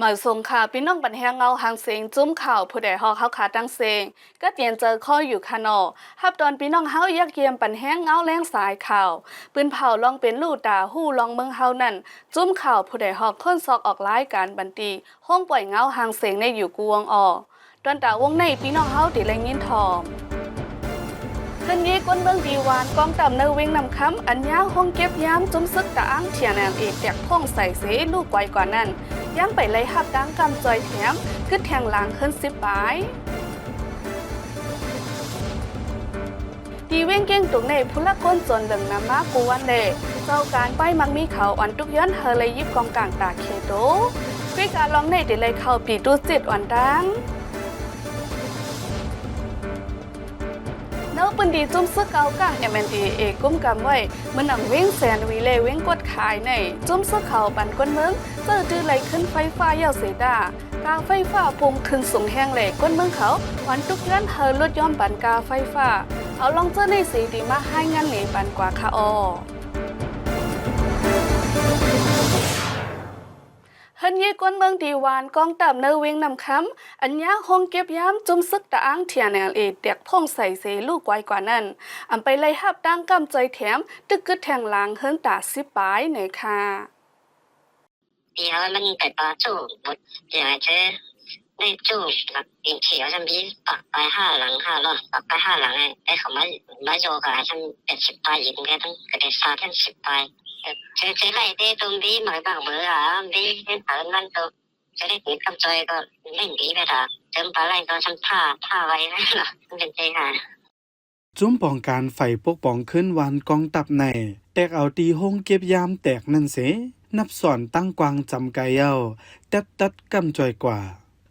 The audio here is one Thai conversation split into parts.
หมายส่งข่าวพี่น้องบันแหงเงาหางเสียงจุ้มข่าวผู้ใดฮอเขาขาตั้งเสียงก็เตียนเจอข้ออยู่คานอฮับตอนพี่น้องเฮายักเยี่ยมปันแหงเงาแรงสายข่าวปืนเผาลองเป็นลู่ตาหู้ลองเมืองเฮานั่นจุ้มข่าวผู้ใดฮอกค้นซอกออกรายการบันตีห้องปล่อยเงาหางเสียงในอยู่กวงออตอนตาวงในพี่น้องเฮาติไรยินทอมขึ้นยี่ก้นเมืองดีวานกองต่ำเนวิ่งนำค้ำอันยาวห้องเก็บย้ำจุ้มซึกตะอ้างเทียนแอมเอกแตกพ่องใส่เสลูกไกวกว่านั้นย่างไปไล่หับดังกำจอยแถมขึ้นแทงหลังขึ้น10 ปลายดีเว้งเก้งตุกในพุละก้นจนเหลืองน้ำมากูวันเดเจ้าการป้ายมังมีเขาอ่อนทุกย้อนเฮเลยยิบกองกลางตาเคโตฟิการลองในติเลยเข้าปีตูจิตอ่อนดังเนื้อปืนดีจุ้มซึกเกากลาง MNDAA กุ้มกำไว้เมื่อหนังเว้งแสนวีเล่เว้งกดขายในจุ้มซึกเขาปันก้นเมืองเจอดื้อไหลขึ้นไฟฟ้าเยาเสดากาไฟฟ้าปุ่มขึ้นสูงแห้งเหล็กก้นเมืองเขาวันทุกย้อนเฮลดย้อมปันกาไฟฟ้าเอาลองเจอในสีดีมาให้งานหนีปันกว่าคาอเฮินยี่ก้นเมืองดีวานกองตับเนเวงนำค้ำอัญญาห้องเก็บย้ำจุ่มซึกตะอ้างเทียนแนลเอเด็กพ่องใส่เสลูกไวกว่านั้นอำไปไล่หับดังกำใจแถมตึกกึดแทงหลังเฮินตา10 ปลายหน่อยค่ะ然后我们在把做我然后这那做那边起好像比800下人诶เขามาโยกอะฉัน80 ปลายอย่างเงี้ยต้องกระเดซาทั้ง10 ปลายจะไล่ได้ตรงนี้หน่อยบางเบอร์อ่ะดีเห็นผ่านมันตัวจะได้ติดกับใจก็เล่นดีไปเถอะเติมปลาไหลก็ฉันท่าไว้นะเป็นใจค่ะจุ้มป้องการไฟปกป้องขึ้นวันกองตับในแตกเอาตีห้องเก็บยามแตกนั่นเสนับสอนตั้งกวางจำไกเย้าตัดกำจอยกว่า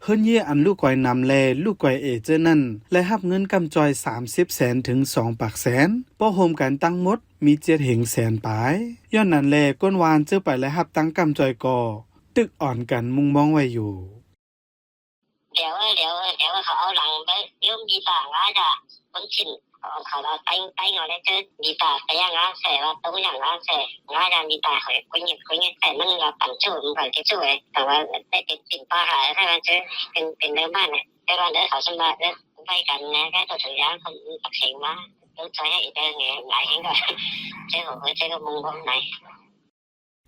เฮิรนเย่อันลูกก้อยนำแลลูกก้อยเอเจอนั่นและหับเงินกำจอย30 แสนถึง2 ปากแสนป้อโฮมกันตั้งหมดมี7 เหงแสนปลายย้อนนั้นแลก้นวานเจอไปและหับตั้งกำจอยก่อตึกอ่อนกันมุงมองไว้อยู่เดี๋ยวเขาเอาหลังไปยุ่มดีต่างว่าจะบนชิ้นเขาเราไปเอาได้เจอดีตาไปย่างร้านเสร็จว่าต้องอย่างร้านเสร็จร้านดีตาเขาคุยเงี้ยแต่มันเราปั่นจู่มันปั่นที่จู่เลยแต่ว่าได้เป็นสินป้าหายให้มันเจอเป็นเรื่องบ้านเนี่ยแต่ว่าเดี๋ยวเขาสมัครเดี๋ยวไปกันนะแค่ตัวถึงย่างเขาตักเสียงมาต้องใช้ให้อีกเรื่องไงหลายอย่างก็เจ้าก็มุงมุมไหน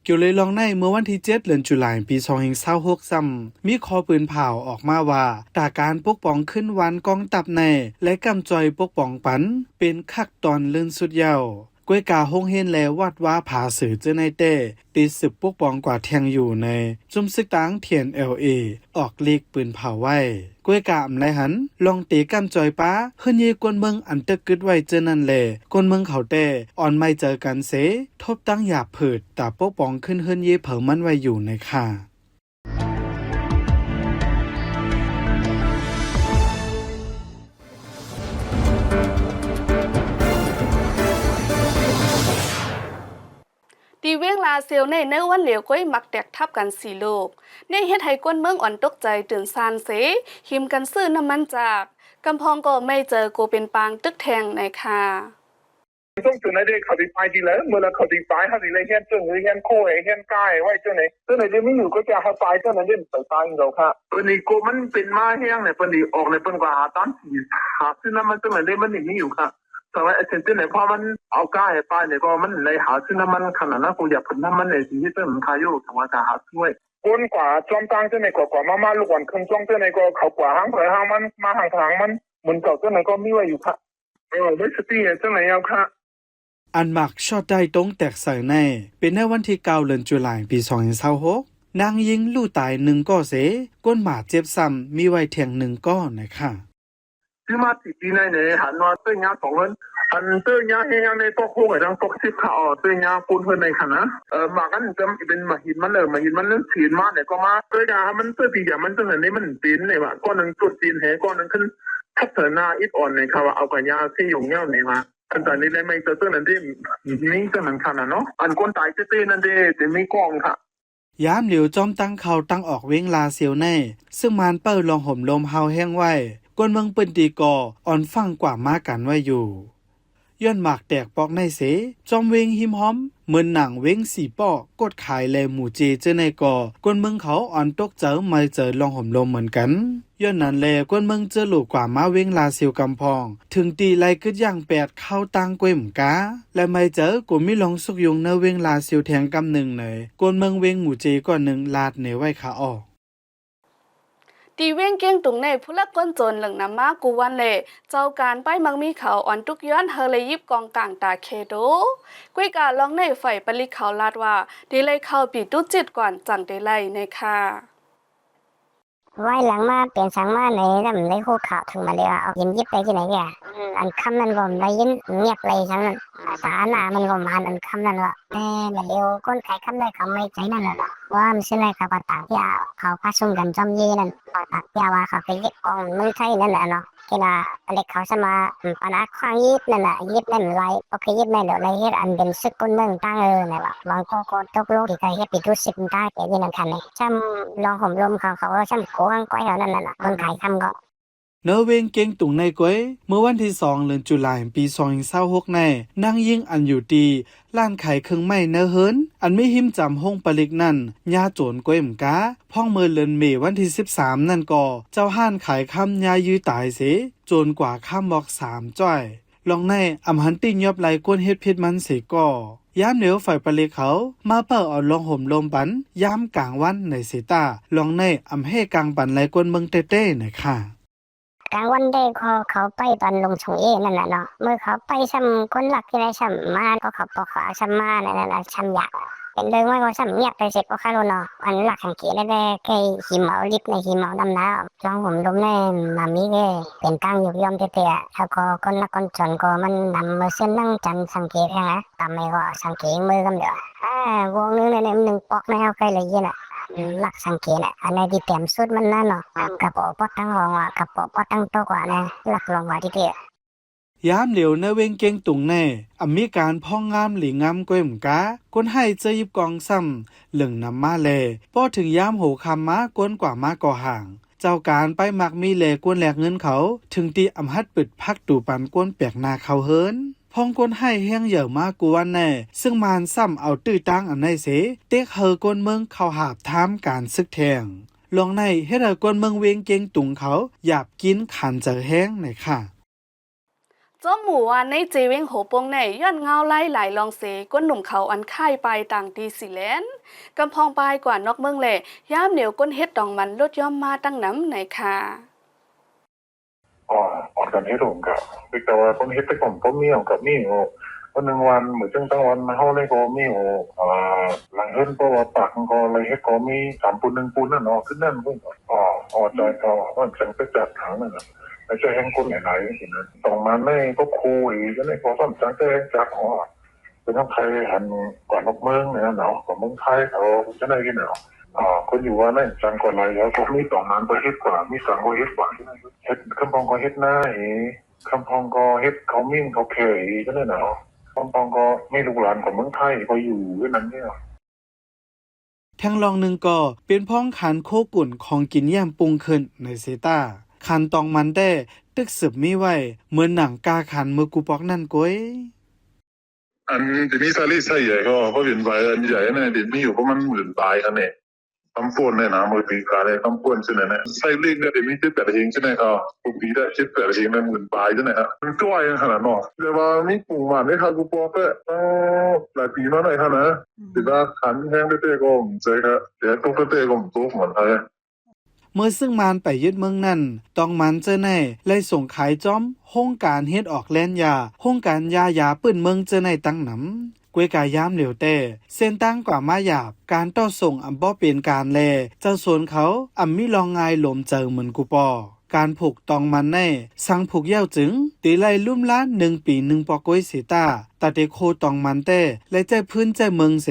เกี่ยวเลยลองในเมื่อวันที่7 เดือนตุลาคมปี2026ซ้ำมีข้อปืนเผาออกมาว่าตาการปกป้องขึ้นวันกองตับในและกำจอยปกป้องปันเป็นคักตอนเลื่อนสุดยาวกวยกาห้องเฮนและวัดว่าผาสื่อเจอในเต้ตีสืบปกป้องกว่าแทงอยู่ในจุ่มซึกตังเทียน LA ออกลีกปืนเผาไว้กวยกาอำไรหันลองตีกำจอยป้าเฮิรนเย่กวนเมืองอันตึกกึดไว้เจอนั่นแหละกวนเมืองเขาเต้อ่อนไม่เจอกันเสทบตั้งหยาบเผิดแต่ปกป้องขึ้นเฮิรนเย่เผามันไว้อยู่ในค่ะดีเวียงลาเซียวในเนื้อวันเหลียวก้อยมักแตกทับกัน4 โลกในเฮ็ดให้ก้นเมืองอ่อนตกใจตื่นซานเสหิมกันซื้อน้ำมันจากกำพองก็ไม่เจอโกเป็นปางตึกแทงในค่ะต้องจุดนั้นเขาดีไปดีแล้วเมื่อเขาดีไปเขาดีเลยเห็นจุดเลยเห็นโค้เห็นกายไว้จุดไหนจุดไหนที่ไม่อยู่ก็จะหาไปจุดนั้นเล่นไปตายเราค่ะปนีโกมันเป็นมาแห้งเนี่ยปนีออกในปนกว่าตอนหาซึ่งนั้นมันจุดไหนเล่นมันไม่อยู่ค่ะแต่ว่าเช่นจุดไหนพอมันเอากายไปเนี่ยก็มันเลยหาซึ่งนั้นมันขนาดนั้นกูอยากผลน้ำมันในสิ่งที่เป็นขายอยู่แต่ว่าจะหาช่วยก้นกว่าจอมตังจุดไหนกว่ามาลูกวันขึ้นจ้องจุดไหนก็เขากว่าหางเผยหางมันมาหางมันเหมือนเก่าจุดไหนก็มีไว้อยู่ค่ะไม่สติจุดไหนเอาค่ะอันมักชอดได้ตรงแตกใส่ในเป็นในวันที่9 เดือนตุลาคมปี2026นางยิงลู่ตาย1 ก้อเสก้นหมาเจ็บซ้ำมีไว้แทง1 ก้อนะคะที่มาติดปีในเนี่ยหันว่าเตื้อยา2 คนอันเตื้อยาเฮียในตัวโค้งไอ้ทั้งตัว10ขาเตื้อยาปูนเพิ่นในขนาดมากันจะเป็นมาหินมันเลยมาหินมันเรื่องถีนมาเนี่ยก็มาเตื้อยามันเตื้อปีอย่างมันตั้งแต่นี้มันตีนเนี่ยว่าก้อนนึงจุดตีนแหก้อนนึงขึ้นทับเถินหน้าอิดอ่อนเนี่ยค่ะว่าเอากับยาที่อยู่เงี้ยเนี่ยมาอันตอนนี้เลยไม่เจอตัวนั้นที่นี่ตัวนั้นขนาดเนาะอันคนตายเต้นั่นเด้จะไม่กล้องค่ะยามเหลียวจอมตั้งเขาตั้งออกเว้งลาเซียวในซึ่งมานเปิ้ลลองห่มลมเฮาแห้งไว้กวนเมืองเปิ้นตีก่ออ่อนฟังกว่ามากันไว้อยู่ ย้อนหมากแตกปอกในเสจอมเวงหิมหอมเหมือนหนังเวงสีปอกกดขายแลหมู่เจเจอในก่อกวนเมืองเขาอ่อนตกเจอไม่เจอลองห่มลมเหมือนกันย้อนนั้นแลกวนเมืองเจอหลูกกว่ามาเวงลาเซียวกำพองถึงตีไลกึดย่างแปดเข้าตังกวยหมกาและไม่เจอกูมีลองสุกยงเนเวงลาเซียวแทงกำหนึ่งเนยกวนเมืองเวงหมู่เจก่อนหนึ่งลาดเนไว้ขาออกตีเว้งเกียงตุงในผู้ละก้นจนหลังน้ำมากูวันเล่เจ้าการไปมักมีเขาอ่อนทุกย้อนเฮเลยยิบกองกลางตาเคโดกวยกาลองในไฟปลิเขาลาดว่าดีเลยเข้าปีตุจิตก่อนจังได้ไล่ในค่ะไว้หลังมาเปลี่ยนสังมาในนั้นได้คู่ข่าวถึงมาเลยว่าเอายินยิบไปที่ไหนแกอันคำนั้นก็ได้ยินเงียบเลยทั้งนั้นสาหน้ามันก็มาอันคำนั้นว่ามาเร็วก้นไข่คำได้เขาไม่ใจนั่นแหละว่ามันเส้นไรเขาปะตากยาเขาพาชมกันจอมเย่นั่นปะตากยาว่าเขาไปยึดกองมึงใช่นั่นแหละเนาะกีฬาเล็กเขาสมาปนักข้างยิบนั่นแหละยิบนั่นไรโอเคยิบแม่เดี๋ยวไรเฮ็ดอันเป็นซึกก้นเมืองตั้งเนี่ยว่าบางก็ตกโลกที่ใครเฮ็ดปิดทุสิบตาแกยินนั่นคันเนี่ยช่ำลองห่มลมเขาช่ำโค้งก้อยเขานั่นแหละคนขายคำก็เนเวงเก่งตุงในก้อยเมื่อวันที่2เดือนตุลาคมปี2026ในนางยิ่งอันอยู่ดีร้านขายเครื่องไม้เนเฮินอันไม่หิมจำห้องปลิกนั่นยาโจรก้อยมกาพ่องเมื่อเดือนเมษวันที่13นั่นก็เจ้าห้านขายคำยายื้อตายเสโจรกว่าข้ามบอก3จ้อยลองในอำหันติยอบไหลก้นเฮ็ดพิษมันเสก็ยามเหนียวฝ่ายปลิกเขามาเปิดเอาลองห่มลมปันยามกลางวันในเสตาลองในอำให้กลางปันไหลก้นเมืองเต้ๆหน่อยค่ะกลางวันได้เขาไปตอนลงชงเอนั่นแหละเนาะเมื่อเขาไปช้ำคนหลักที่ได้ช้ำมาก็เขาปอกขาช้ำมานั่นแหละช้ำอยากเป็นเรื่องว่าเขาช้ำเงียบไปเสร็จก็คารุนเนาะอันหลักสังเกตได้แค่หิมเอาลิบในหิมเอาดำน้ำลองผมลมแน่มามีเกเป็นตั้งอยู่ยอมเตะๆแล้วก็คนละคนจนก็มันนำมือเส้นนั่งจันสังเกตนะตามไม่ก็สังเกตมือกันเดี๋ยววงนึงในหนึ่งปอกในเอาใครเลยยี่น่ะหลักสังเกตอันในที่เต็มสุดมันนั่นเนาะกระเป๋าปอดตั้งรองอ่ะกระเป๋าปอดตั้งโต๊ะกว่านะหลักรองว่าที่เดียยามเหลียวในเวงเก่งตุงแน่อมีการพ่องงามหลีงามก้วยหมกาก้นให้เจยิบกองซ้ำเหลืองนำมาแลพอถึงยามโหคำม้าก้นกว่าม้าก่อห่างเจ้าการไปมักมีแลก้นแหลกเงินเขาถึงตีอำหัดปึดพักตู่ปันก้นแปลกนาเขาเฮินพองก้นให้แห้งเหยื่อมากกวนแน่ซึ่งมานซ้ำเอาตื้อตั้งอันในเสเต็กเฮอก้นเมืองเขาหาบท้ามการซึกแทงลองในให้เธอก้นเมืองเวงเก่งตุงเขาหยาบกินขันเจอแห้งหน่อยค่ะจอมหมู่ว่าในเจเวงโหปงในย้อนเงาไล่หลายลองเสก้นหนุ่มเขาอันค่ายไปต่างตีสิแลนกำพองปลายกว่านอกเมืองแหล่ย่ามเหนียวก้นเฮ็ดดองมันลดย่อมมาตั้งน้ำไหนค่ะออกกันให้ถูกกับแต่ว่าผมเฮ็ดไปผมมีของกับมีโอวันหนึ่งวันเหมือนจังตั้งวันเฮาเลยก็มีโอหลังเฮิรนก็ว่าปากก็เลยเฮ็ดก็มี3ปูน1ปูนนั่นขึ้นนั่นก็จอยก็ว่าจังไปจัดทางนั่นน่ะไม่ใช่แห่งคนไหนๆสินะตรงมาในก็คุยก็ในก็ซ้ำจังแต่จักเป็นทั้งไทยหันกว่านกเมืองเนี่ยเนาะของเมืองไทยเขาจะได้ที่ไหนคนอยู่ว่านั่นจังกว่าไรแล้วก็มีตรงนั้นก็เฮ็ดกว่ามีสังก็เฮ็ดกว่าที่นั่นเฮ็ดคำพองก็เฮ็ดหน้าคำพองก็เฮ็ดเขามิ่งเขาเคยก็ได้เนาะคำพองก็ไม่ลูกหลานของเมืองไทยก็อยู่ด้วยนั้นเนี่ยแทงลองหนึ่งก็เป็นพ้องขันโคกุ่นของกินแยมปรุงขึ้นในเซตาขันตองมันได้ตึกสืบมีไว้เหมือนหนังกาขันมือกูปอกนั่นก้อยอันที่นี่ซาลีใส่ใหญ่ก็เป็นใบอันใหญ่เนี่ยเดี๋ยวมีอยู่ประมาณ10,000 ใบกันเนี่ยคำพูดเนี่ยนะมือปีกาเนี่ยคำพูดใช่ไหมเนี่ยใส่ลิงเนี่ยเดี๋ยวมี7-8 เฮงใช่ไหมครับปกติได้7-8 เฮงใน10,000 ใบใช่ไหมครับมันก็ว่าอย่างขนาดนั้นแต่ว่ามีปุ่มมันเนี่ยครับกูปอกก็หลายปีมาหน่อยครับนะแต่ว่าขันแห้งได้เตะก็ไม่ใช่ครับเดี๋ยวต้องเตะก็ไม่ตัวเหมือนกันเมื่อซึ่งมานไปยึดเมืองนั่นต้องมันเจอแน่เลยส่งขายจอมห้องการเฮ็ดออกแลนยาห้องการยาปื้นเมืองเจอในตั้งหนำกวยกายามเหลียวเต้เส้นตั้งกว่ามาหยาบการต่อส่งบ่เป็นการแลเจ้าสวนเขามีลองงายหลมเจอเหมือนกูปอการผูกตองมันแน่สังผูกเย้าจึงตีไล่ลุ่มล้าน1 ปี1 ปอกวยเสตาตาเตโคตองมันเต้และใจพื้นใจเมืองเส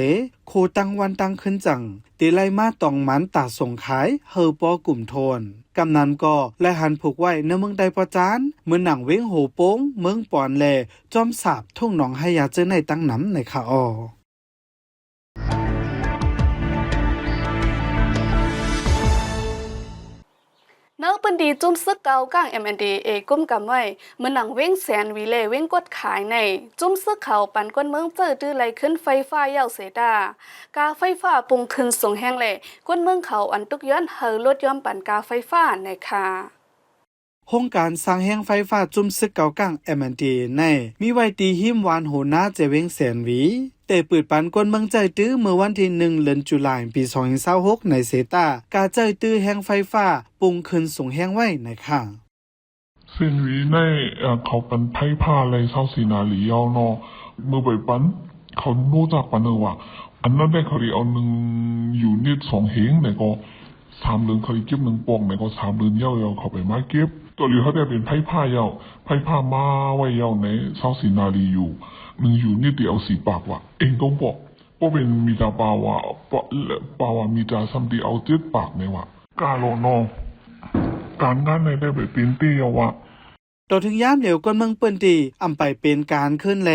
โคตั้งวันตั้งขึ้นจังตีไล่มาตองมันตาส่งขายเฮอปอกลุ่มโทนกำนันก็และหันผูกไว้ในเมืองใดประจานเหมือนหนังเว้งโหโป้งเมืองปอนแลจอมสาบทุ่งหนองให้ยาเจอในตั้งน้ำในคาออ เนื้อปืนดีจุ่มซึกเกาก้าง MNDAA กุ้มกำไว้เมื่อหนังเว้งแสนวีเล่เว้งกดขายในจุ่มซึกเขาปันก้นเมืองเจอตื้อไหลขึ้นไฟฟ้าเย่าเสดากาไฟฟ้าปุงขึ้นสูงแห้งเล่ก้นเมืองเขาอันตุกย้อนเฮอลดย้อมปันกาไฟฟ้าในค่ะโครงการสร้างแห่งไฟฟ้าจุ่มซึกเก่ากัง MNDAA ในมีไว้ตีหิมวานโหนาเจเวงแสนวีแต่ปืดปันกวนเมืองใจตื้อเมื่อวันที่1เดือนตุลาคมปี2026ในเซตากาใจตื้อแห่งไฟฟ้าปุงขึ้นสูงแห่งไว้ในค่ะเส้นวีในเขาเป็นไพ่ผ้าอะไรเศร้าสีนาหลียาวเนาะเมื่อใบปันเขาโน้จากปันเนอว่าอันนั้นได้เขาดีเอาหนึ่งอยู่นิด2เฮงไหนก็3 เดือนเขาดีเก็บ1 ปองไหนก็3 เดือนยาวๆเขาไปมาเก็บตัวเหลือเขาได้เป็นไพ่ผ้ายาวไพ่ผ้ามาไว้ยาวในเศร้าสีนาหลีอยู่หนึ่งอยู่นิดเดียว4 ปากว่ะเองต้องบอกว่าเป็นมีตาปาวามีตาซัมตีเอา7 ปากเนี่ยว่ะกาโลนอการงานในได้แบบเป็นเตี้ยว่ะต่อถึงยามเหลวก้นเมืองเปิ้นตีอำไปเป็นการขึ้นแล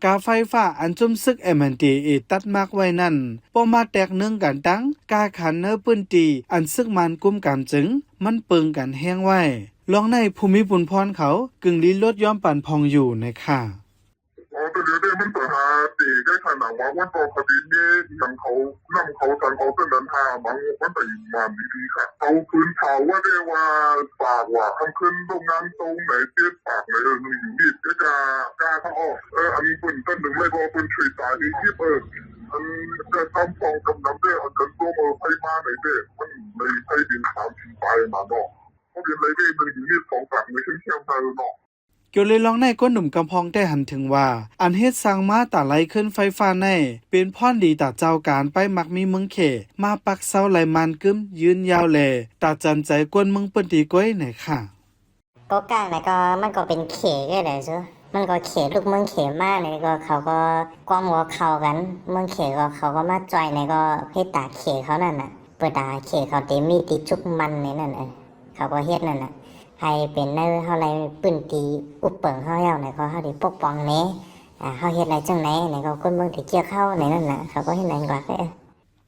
กาไฟฟ้าอันจุ่มซึก MNDAA ตัดมากไว้นั่นป้อมาแตกเนื่องกันตั้งกาขันเนอเปิ้นตีอันซึกมันกุมกำจึงมันเปิงกันแห้งไว้ลองในภูมิบุญพรเขากึ่งลิ้นลดย้อมปั่นพองอยู่ในค่ะแต่เดี๋ยวได้มันเปิดหาตีได้ขนาดว่าวันต่อคดีนี้ยังเขานำเขาสันเขาเส้นเดินทางบางวันแต่มาดีๆค่ะเขาพื้นเขาว่าได้ว่าปากว่าทำขึ้นตรงนั้นตรงไหนเตี้ยปากไหนหนึ่งอยู่ดีก็จะกล้าทั้งออกอันนี้เป็นต้นหนึ่งไม่พอเป็นช่วยตายที่อันจะทำฟองกำน้ำได้อันกันตัวมือไพ่มาไหนเด้มันในไพ่ดิน3 ปลายมาเนาะเพราะเป็นไรได้หนึ่งอยู่ดี2 ปากในเข้มๆไทยเนาะเกี่ยวเลยลองในก้นหนุ่มกำพองได้หันถึงว่าอันเฮ็ดสร้างมาตาไหลขึ้นไฟฟ้าในเป็นพ่อนดีตาเจ้าการไปมักมีเมืองเขมาปักเสาไหลมันกึมยืนยาวแลตาจันใจกวนเมืองเปิ้นดีก้อยไหนค่ะก็กลางไหนก็มันก็เป็นเขก็ได้ซะมันก็เขลูกเมืองเขมากเลยก็เขาก็ความหัวเขากันเมืองเขก็เขาก็มาจอยในก็เฮ็ดตาเขเขานั่นน่ะเปิดตาเขเขาเต็มมีติจุกมันในนั่นเขาก็เฮ็ดนั่นน่ะให้เป็นเนื้อเฮาไรปืนตีอุปเปิงเฮาเฮาไหนก็เฮาได้ปกป้องแหน่เฮาเฮ็ดไรจังไหนไหนก็คนเมืองที่เกี่ยวเข้าในนั่นน่ะเขาก็เฮ็ดไหนกว่า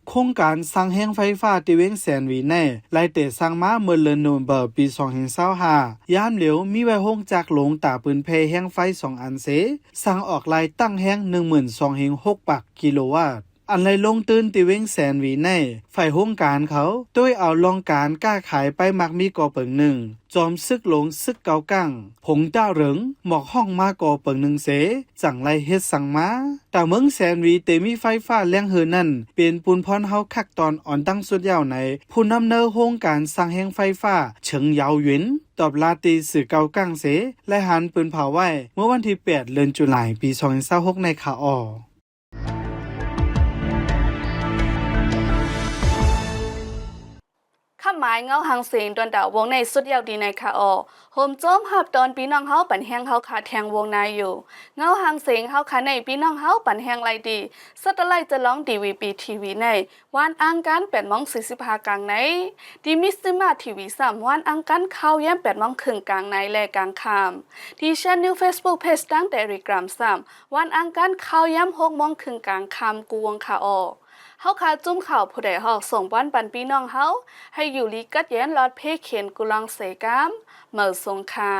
โครงการสร้างแห่งไฟฟ้าที่เว้งแสนวีแน่ไล่เตะสร้างมาเมื่อเดือนโนเวมเบอร์ปี2025ยามเหลียวมีไว้ห้องจากหลงตาปืนเพแห่งไฟ2 อันเสสร้างออกลายตั้งแห่ง 12,600 ปักกิโลวัตต์อันไรลงตื่นติเว้งแสนวีแน่ฝ่ายโครงการเขาด้วยเอาลองการกล้าขายไปมักมีก่อเปิงหนึ่งจอมซึกหลงซึกเกากั้งผงต้าเหริงหมอกห้องมาก่อเปิงหนึ่งเสจังไรเฮ็ดสั่งมาแต่เมืองแสนวีเตมีไฟฟ้าแรงเฮือนั่นเป็นปูนพรเฮาคักตอนอ่อนตั้งสุดยาวในผู้นำเนอโครงการสร้างแห่งไฟฟ้าเฉิงยาวหวินตอบลาตีสื่อเกากั้งเสและหันปืนเผาไว้เมื่อวันที่8เดือนตุลาคมปี2026ในข่าวออข้าหมายเงาหางเสียงดวนดาววงในสุดยาวดีในคาอโฮมโจมหับตอนปีน้องเฮาปันแห้งเฮาขาแทงวงในอยู่เงาหางเสียงเฮาขาในปีน้องเฮาปันแห้งไรดีสัตไลจะร้องดีวีปีทีวีในวันอังการ8:45กลางในดีมิสมาทีวี3วันอังการข่าวแย้ม8:30กลางในและกลางค่ำที่ช่องนิว Facebook Page ตั้งแต่ริกรัม3วันอังการข่าวแย้ม6:30กลางค่ำกวงคาอเฮาคาจุ่มข่าวผู้ใดฮอกส่งบ้านปันพี่น้องเฮาให้อยู่ลีกัดแย้นลอดเพเขียนกุลังเสกามเมื่อสงคา